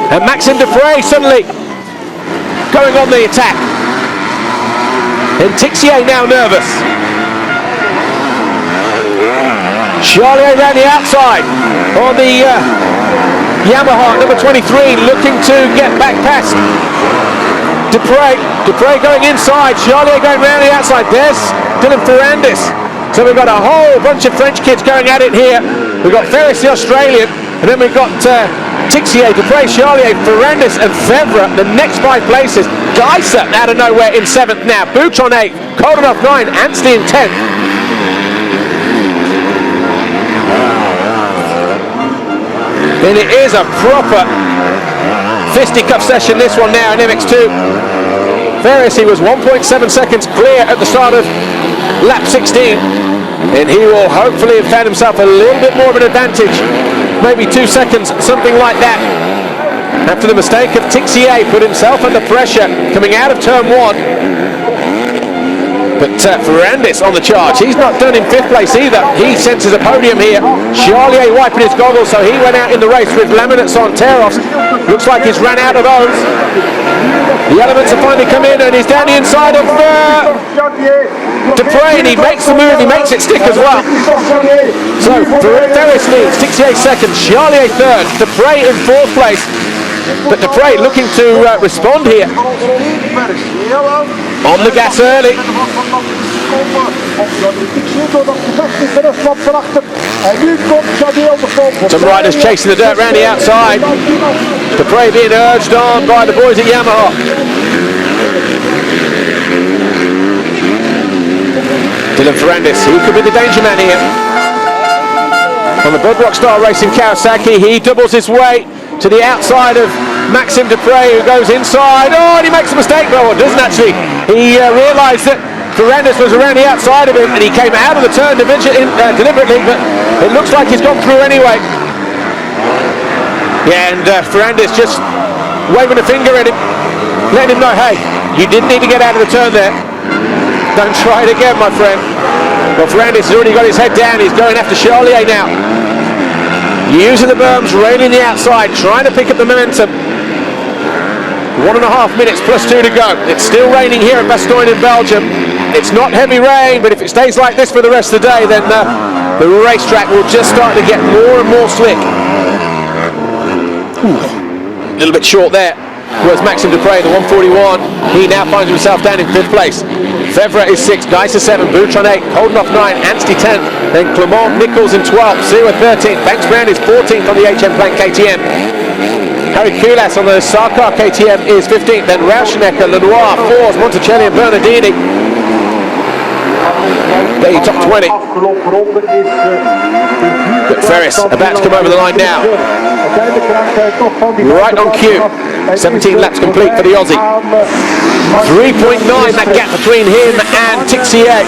And Maxime Dupre suddenly going on the attack. And Tixier now nervous. Charlier around the outside on the Yamaha number 23, looking to get back past Dupre. Dupre going inside, Charlier going round the outside. There's Dylan Ferrandis. So we've got a whole bunch of French kids going at it here. We've got Ferris the Australian, and then we've got Tixier, Dupre, Charlier, Ferrandis and Febvre, the next 5 places. Geiser out of nowhere in 7th now. Bouch on 8th, Koldenhoff 9, Anstey in 10th. And it is a proper fisticuff session, this one now in MX2. Ferris, he was 1.7 seconds clear at the start of lap 16, and he will hopefully have found himself a little bit more of an advantage, maybe 2 seconds, something like that, after the mistake of Tixier. Put himself under pressure coming out of turn 1. But Ferrandis on the charge. He's not done in 5th place either. He senses a podium here. Charlier wiping his goggles, so he went out in the race with laminates on tear-offs. Looks like he's ran out of those. The elements have finally come in, and he's down the inside of Dupre, and he makes the move, he makes it stick as well. So Ferris leads, Tixier 2nd, Charlier 3rd, Dupre in 4th place. But Dupre looking to respond here. On the gas early. Some riders chasing the dirt round the outside. Dupre being urged on by the boys at Yamaha. Dylan Ferrandis, he could be the danger man here. On the Bud Rockstar Racing Kawasaki, he doubles his way to the outside of Maxime Dupre, who goes inside. Oh, and he makes a mistake, though, or doesn't actually. He realised that Ferrandis was around the outside of him, and he came out of the turn deliberately, but it looks like he's gone through anyway. Yeah, and Ferrandis just waving a finger at him, letting him know, hey, you didn't need to get out of the turn there. Don't try it again, my friend. Well, Ferrandis has already got his head down. He's going after Charlier now. Using the berms, railing the outside, trying to pick up the momentum. 1.5 minutes plus 2 to go. It's still raining here at Bastogne in Belgium. It's not heavy rain, but if it stays like this for the rest of the day, then the racetrack will just start to get more and more slick. A little bit short there. Whereas Maxime Dupre, the 141, he now finds himself down in 5th place. Febvre is 6th, Geiser 7, Bouch on 8, Koldenhoff 9, Anstey 10th, then Clement Nichols in 12th, Sewa 13th, Banks Brown is 14th on the HM Plank KTM. Harry Kulas on the Sarkar KTM is 15th, then Rauschenecker, Lenoir, Fours, Monticelli and Bernardini. There you top 20. But Ferris about to come over the line now. Right on cue. 17 laps complete for the Aussie. 3.9 that gap between him and Tixier.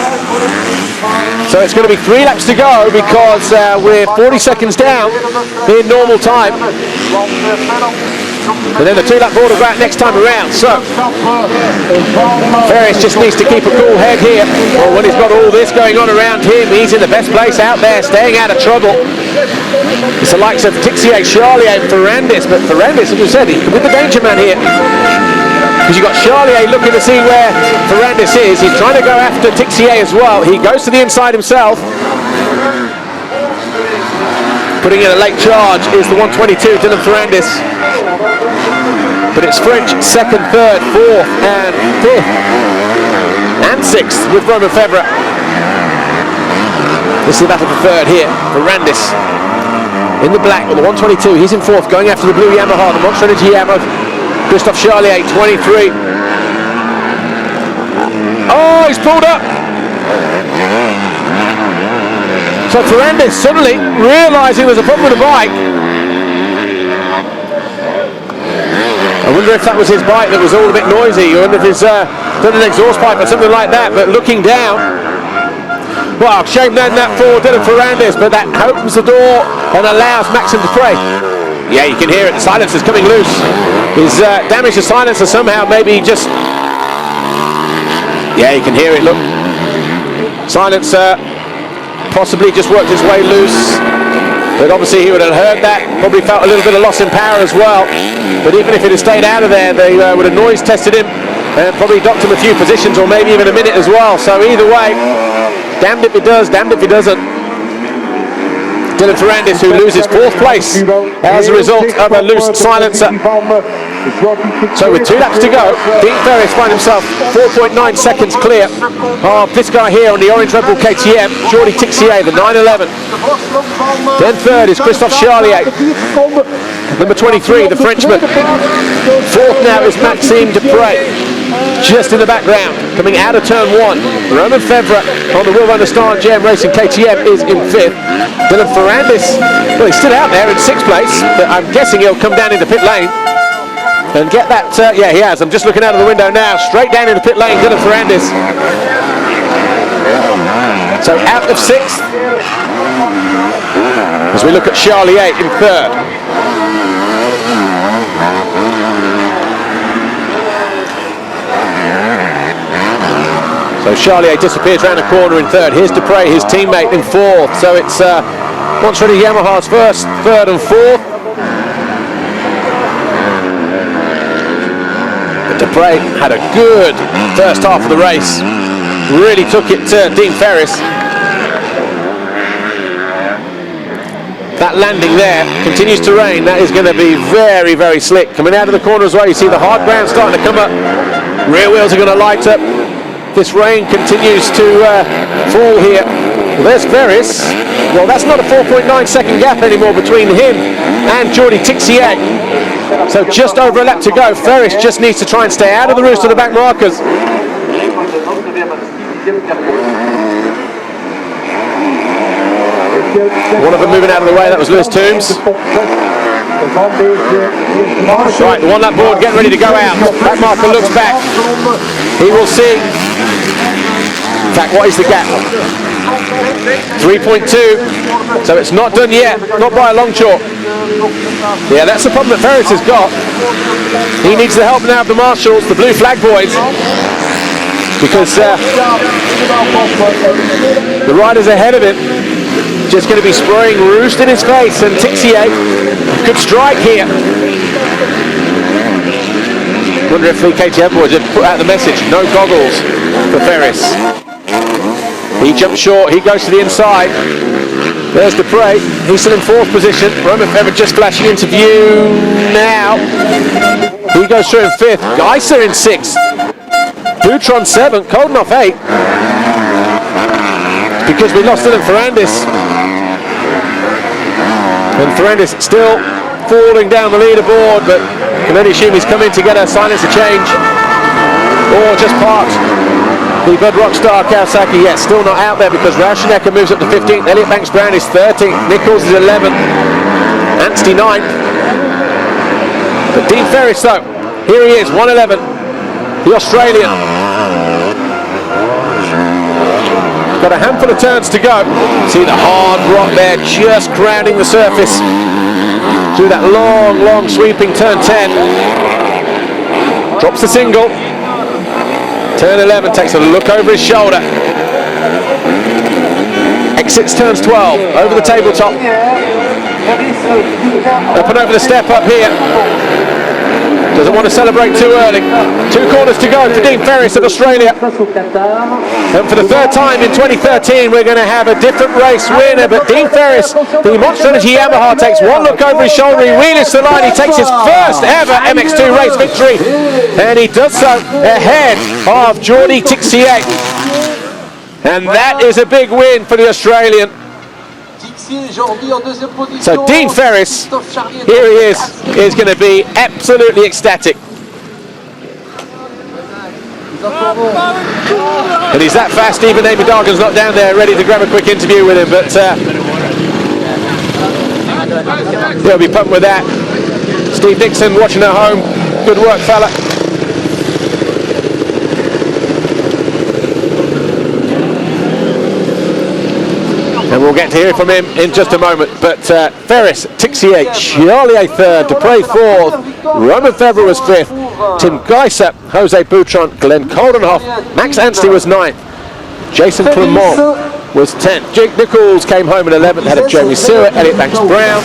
So it's going to be 3 laps to go because we're 40 seconds down in normal time. And then the 2-lap board will go out next time around. So Ferris just needs to keep a cool head here. Well, when he's got all this going on around him, he's in the best place out there, staying out of trouble. It's the likes of Tixier, Charlier and Ferrandis, but Ferrandis, as we said, he could be the danger man here. Because you've got Charlier looking to see where Ferrandis is. He's trying to go after Tixier as well. He goes to the inside himself. Putting in a late charge is the 122, Dylan Ferrandis. But it's French 2nd, 3rd, 4th and 5th and 6th with Roman Febvre. This is the battle for 3rd here. Ferrandis in the black with the 122. He's in 4th, going after the blue Yamaha, the Monster Energy Yamaha. Christophe Charlier, 23. Oh, he's pulled up. So Ferrandis suddenly realising there's a problem with the bike. I wonder if that was his bike that was all a bit noisy. I wonder if he's done an exhaust pipe or something like that. But looking down, Well, shame then that for Dylan Ferrandis, but that opens the door and allows Maxime Dupre. Yeah, you can hear it, the silencer's coming loose. He's damaged the silencer somehow, maybe just... Yeah, you can hear it, look. Silencer possibly just worked his way loose, but obviously he would have heard that, probably felt a little bit of loss in power as well. But even if it had stayed out of there, they would have noise tested him and probably docked him a few positions or maybe even a minute as well. So either way, damned if it does, damned if it doesn't. Dylan Ferrandis, who loses 4th place as a result of a loose silencer. So with 2 laps to go, Dean Ferris finds himself 4.9 seconds clear of this guy here on the orange Red Bull KTM, Jordi Tixier, the 911. Then 3rd is Christophe Charlier, number 23, the Frenchman. 4th now is Maxime Dupre, just in the background, coming out of turn 1. Roman Fevre on the Will Runner Star GM Racing KTM is in 5th. Dylan Ferrandis, well, he's still out there in 6th place, but I'm guessing he'll come down into pit lane and get that, yeah, he has. I'm just looking out of the window now, straight down into pit lane, Dylan Ferrandis. So out of 6th, as we look at Charlier in 3rd. So Charlier disappears around the corner in 3rd. Here's Dupre, his teammate, in 4th. So it's Monster Yamaha's 1st, 3rd and 4th. Dupre had a good first half of the race, really took it to Dean Ferris. That landing there continues to rain. That is going to be very, very slick. Coming out of the corner as well, you see the hard ground starting to come up. Rear wheels are going to light up. This rain continues to fall here. Well, there's Ferris. Well, that's not a 4.9 second gap anymore between him and Jordi Tixier. So just over a lap to go. Ferris just needs to try and stay out of the roost of the back markers. One of them moving out of the way, that was Lewis Toombs. Right, the 1 lap board getting ready to go out. Back marker looks back. He will see. In fact, what is the gap? 3.2. So it's not done yet, not by a long chalk. Yeah, that's the problem that Ferris has got. He needs the help now of the marshals, the blue flag boys, because the riders ahead of him just going to be spraying roost in his face, and Tixier could strike here. Wonder if the KTM boys have put out the message, no goggles for Ferris. He jumps short, he goes to the inside. There's Dupre, he's still in 4th position. Roman Fevre just flashing into view now. He goes through in 5th, Geiser in 6th. Boutron 7th, Koldenhoff 8th. Because we lost Dylan Ferrandis. And Ferrandis still falling down the leaderboard, but can only assume he's come in to get a silencer change. Or just parked the Bud Rockstar Kawasaki. Yet still not out there because Rauschenecker moves up to 15th. Elliot Banks Brown is 13th. Nichols is 11th. Anstey 9th. But Dean Ferris though, here he is, 111. The Australian. Got a handful of turns to go. See the hard rock there just crowding the surface. Through that long, long sweeping turn 10. Drops the single. Turn 11, takes a look over his shoulder. Exits turns 12, over the tabletop. Up and over the step up here. Doesn't want to celebrate too early. 2 corners to go for Dean Ferris of Australia. And for the 3rd time in 2013, we're going to have a different race winner. But Dean Ferris, the Monster Energy Yamaha, takes 1 look over his shoulder. He wheelies the line. He takes his first ever MX2 race victory. And he does so ahead of Jordi Tixier. And that is a big win for the Australian. So Dean Ferris, here he is going to be absolutely ecstatic. And he's that fast, even Amy Dargan's not down there ready to grab a quick interview with him, but he'll be pumped with that. Steve Dixon watching at home, good work fella. And we'll get to hear from him in just a moment. But Ferris, Tixier, Charlier third, Dupre fourth, Roman Febvre was fifth, Tim Geiser, Jose Boutron, Glenn Coldenhoff, Max Anstey was ninth, Jason Clement was 10th. Jake Nichols came home in 11th, ahead of Jamie Stewart, Elliot Banks-Brown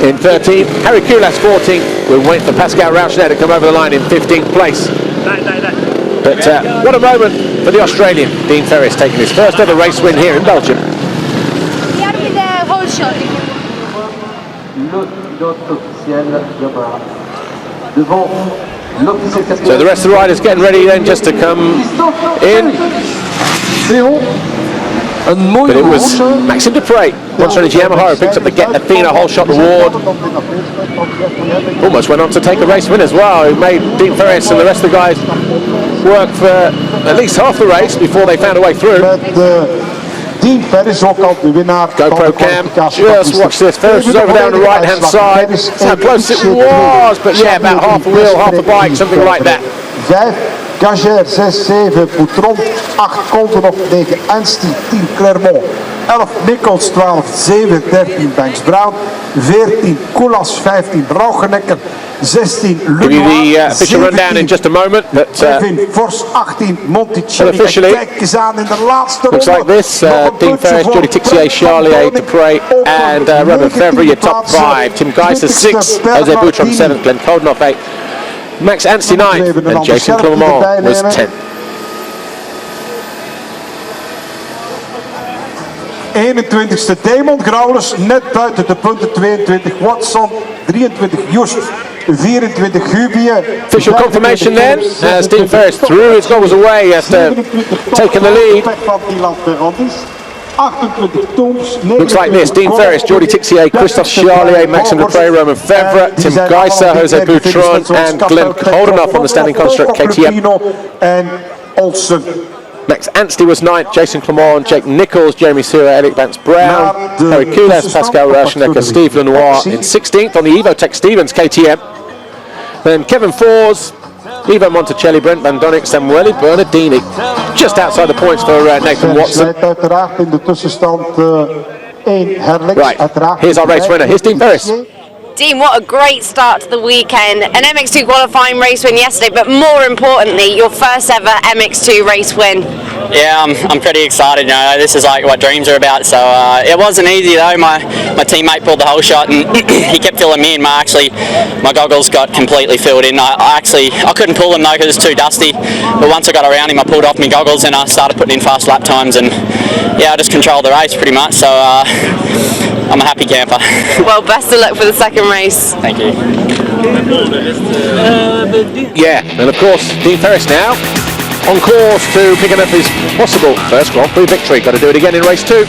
in 13th, Harry Kulas 14th. We're waiting for Pascal Rauchner to come over the line in 15th place. But what a moment for the Australian, Dean Ferris, taking his first ever race win here in Belgium. So the rest of the riders getting ready then just to come in. But it was Maxime Dupre, Monster Yamaha, who picks up the Get Athena Whole Shot Award. Almost went on to take a race win as well, who made Dean Ferris and the rest of the guys work for at least half the race before they found a way through. Dean Ferris ook al de winnaar. GoPro cam, just watch this. Ferris was over there on the right hand side. That's how close it was, but yeah, about half a wheel, half a bike, something like that. 5, Gager, 6, 7, Boutron, 8, Coldenhoff, 9, Anstey, 10, Clermont, 11, Nichols, 12, 7, 13, Banks-Brown, 14, Kulas, 15, Rauchenecker, 16, Give you the official rundown in just a moment, but Force 18, Monticelli. Officially, looks like this: Dean Ferris, Jody Tixier, Charlier, Dupre, and Roman Febvre, your top 5. Tim Geiser 6, Jose Boutron 7, Glenn Coldenhoff 8, Max Anstey 9th, and Jason Clement was 10th. 21ste Damon Growlers, net buiten de punten. 22 Watson, 23 Just, 24 Hubie. Official confirmation then, as Dean Ferris threw his goggles away after taking the lead. Looks like this: Dean Ferris, Jordi Tixier, Christophe Charlier, Maxime Dupre, Roman Febvre, Tim Geiser, Jose Boutron, and Glenn Coldenhoff on the standing construct KTM. Max Anstey was 9th, Jason Clement, Jake Nichols, Jamie Stewart, Elliot Banks-Brown, Harry Kulas, Pascal Rauchner, Steve Lenoir in 16th on the Evotech Stevens KTM. Then Kevin Fors, Ivo Monticelli, Brent Van Donnick, Samuele Bernardini, just outside the points for Nathan Watson. Right, here's our race winner. Here's Dean Ferris. Dean, what a great start to the weekend. An MX2 qualifying race win yesterday, but more importantly, your first ever MX2 race win. Yeah, I'm pretty excited. You know, this is like what dreams are about. So it wasn't easy though. My teammate pulled the whole shot, and he kept filling me in. My goggles got completely filled in. I couldn't pull them though because it's too dusty. But once I got around him, I pulled off my goggles and I started putting in fast lap times, and yeah, I just controlled the race pretty much. So I'm a happy camper. Well, best of luck for the second race. Thank you. Yeah, and of course, Dean Ferris now on course to picking up his possible first Grand Prix victory. Got to do it again in race 2.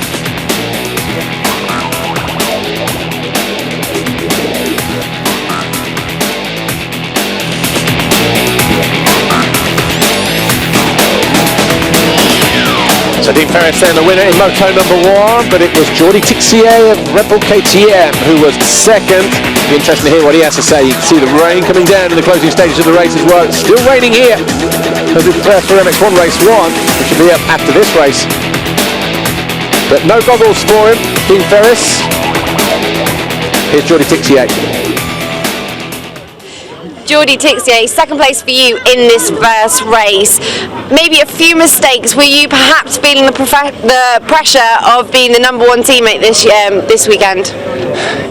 So Dean Ferris then the winner in moto number 1, but it was Jordi Tixier of Red Bull KTM who was second. Be interesting to hear what he has to say. You can see the rain coming down in the closing stages of the race as well. It's still raining here because it's first for MX1 race 1, which will be up after this race. But no goggles for him, Dean Ferris. Here's Jordi Tixier. Jordi Tixier, second place for you in this first race. Maybe a few mistakes. Were you perhaps feeling the pressure of being the number 1 teammate this weekend?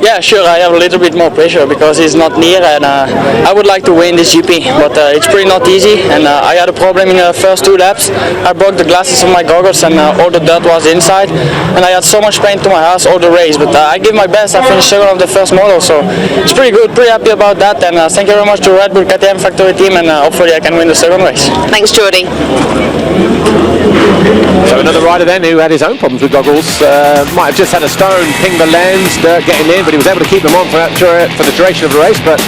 Yeah, sure. I have a little bit more pressure because he's not near, and I would like to win this GP, but it's pretty not easy. And I had a problem in the first 2 laps. I broke the glasses of my goggles, and all the dirt was inside, and I had so much pain to my ass all the race. But I gave my best. I finished second of the first model, so it's pretty good. Pretty happy about that. And thank you very much to Red Bull KTM factory team, and hopefully I can win the second race. Thanks, Jordi. So another rider then who had his own problems with goggles, might have just had a stone ping the lens, dirt getting in, but he was able to keep them on for the duration of the race. But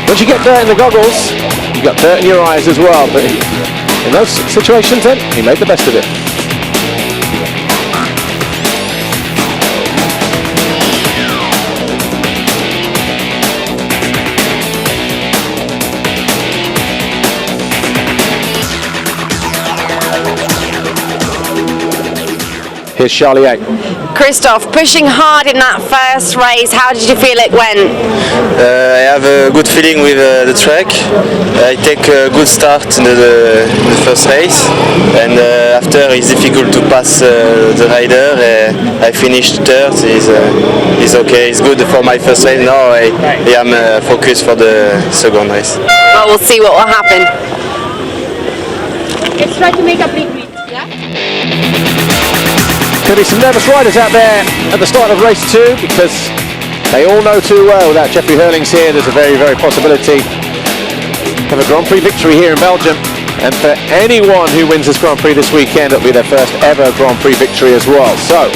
once you get dirt in the goggles, you got dirt in your eyes as well. But in those situations then, he made the best of it. Here's Charlier. Christophe, pushing hard in that first race, how did you feel it went? I have a good feeling with the track. I take a good start in the first race, and after it's difficult to pass the rider. I finished third. It's okay. It's good for my first race. Now I am focused for the second race. Well, we'll see what will happen. Let's try to make a big lead, yeah? Could be some nervous riders out there at the start of race 2 because they all know too well that Jeffrey Hurling's here. There's a very, very possibility of a Grand Prix victory here in Belgium. And for anyone who wins this Grand Prix this weekend, it'll be their first ever Grand Prix victory as well. So,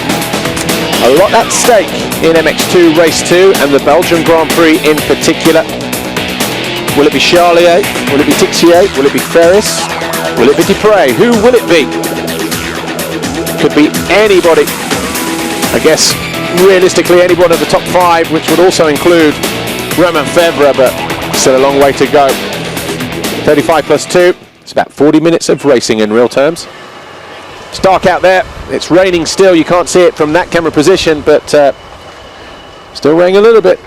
a lot at stake in MX2 race 2 and the Belgian Grand Prix in particular. Will it be Charlier? Will it be Tixier? Will it be Ferris? Will it be Dupre? Who will it be? Could be anybody. I guess realistically anyone of the top 5, which would also include Romain Febvre, but still a long way to go. 35 plus 2, it's about 40 minutes of racing in real terms. It's dark out there, it's raining still, you can't see it from that camera position, but still raining a little bit.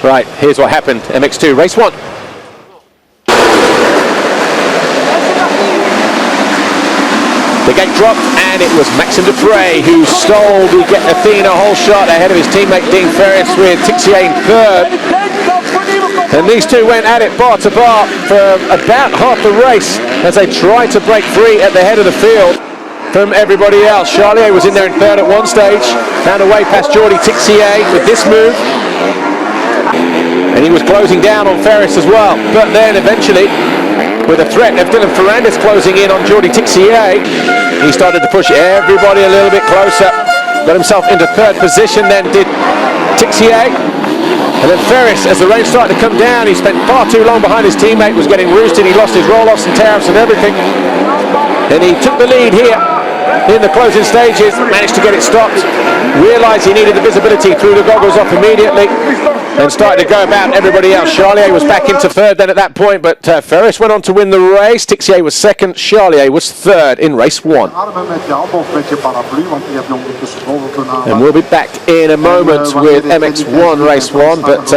Right, here's what happened, MX2 race 1. The gate dropped and it was Maxime Dupre who stole the Athena whole shot ahead of his teammate Dean Ferris with Tixier in third. And these two went at it bar to bar for about half the race as they tried to break free at the head of the field from everybody else. Charlier was in there in third at one stage, found a way past Jordi Tixier with this move. And he was closing down on Ferris as well. But then eventually, with a threat of Dylan Ferrandis closing in on Jordi Tixier, he started to push everybody a little bit closer. Got himself into third position, then did Tixier. And then Ferris, as the rain started to come down, he spent far too long behind his teammate, was getting roosted, he lost his roll-offs and tear-offs and everything. And he took the lead here in the closing stages, managed to get it stopped, realised he needed the visibility, threw the goggles off immediately, and started to go about everybody else. Charlier was back into third then at that point, but Ferris went on to win the race. Tixier was second, Charlier was third in race 1. And we'll be back in a moment with MX1 race 1, but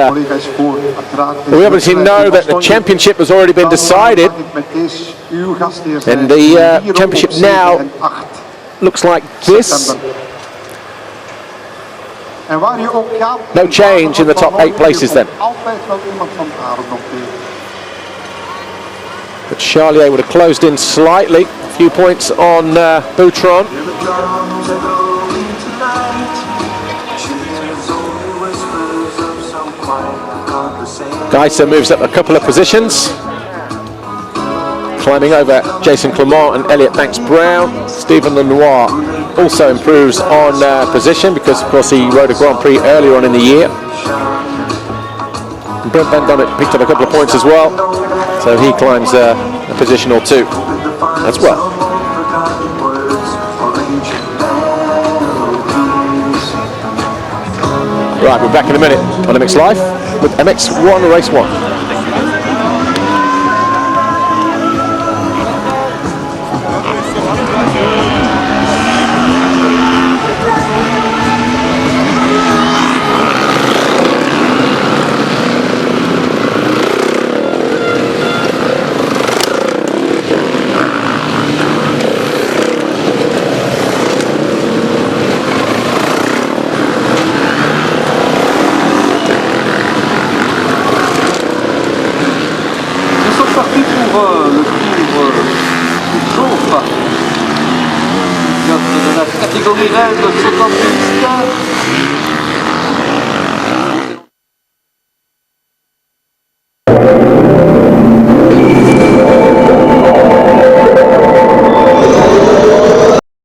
we obviously know that the championship has already been decided, and the championship now looks like this. No change in the top 8 places then. But Charlier would have closed in slightly. A few points on Boutron. Geiser moves up a couple of positions, climbing over Jason Clement and Elliot Banks-Brown. Stephen Lenoir also improves on position because, of course, he rode a Grand Prix earlier on in the year. And Brent Van Donnet picked up a couple of points as well, so he climbs a position or 2 as well. Right, we're back in a minute on MX Live with MX1 Race 1. Catégorie rêve, 50 000.